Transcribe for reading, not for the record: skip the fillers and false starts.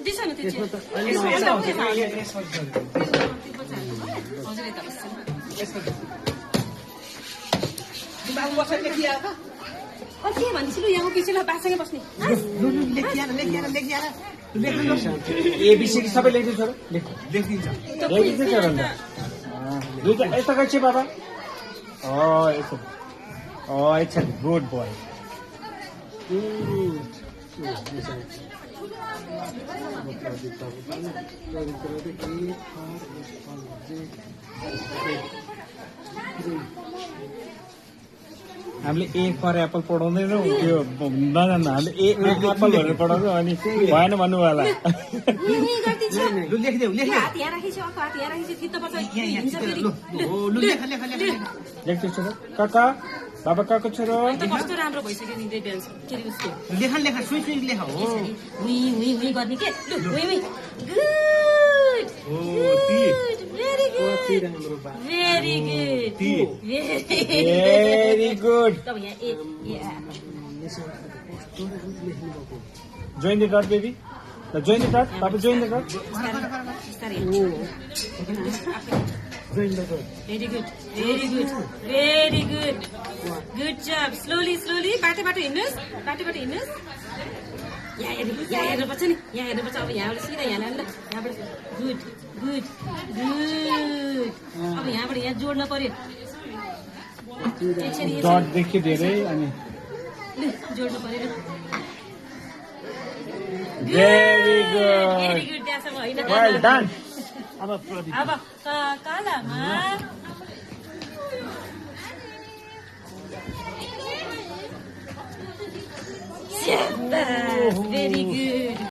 त्यसो भने त्यो के भन्दैछु लु यहाँ पिछे ल बासँगै बस्ने एबीसीडी सबै लेखिदिन्छ र लेखिदिन्छ दुईटा यस्तो गर्छ बाबा यस्तो it's a good boy. हामीले ए फर एप्पल पढाउँदैनौँ त्यो नजान्नु हामीले ए एप्पल भनेर पढाउँछौँ अनि भएन भन्नु होला लेख्दैछु काका बाबा काको छोरो कस्तो राम्रो भइसक्यो नि डान्स के अरे उसको लेखा लेखा सुई सुई लेखा हो वी गर्ने के लु वी good very good very good तब यहाँ ए join the dot baby join the dot papa join the dot join the dot very good good job slowly बाटो हिँड्नुस् यहाँ हेर्नुपर्छ नि यहाँ हेर्नुपर्छ अब यहाँबाट सिधा यहाँ लानु ल यहाँबाट गुड अब यहाँबाट यहाँ जोड्न पर्यो डट देखि धेरै अनि जोड्नु पर्यो very good त्यहाँसम्म होइन well done अब कालामा very good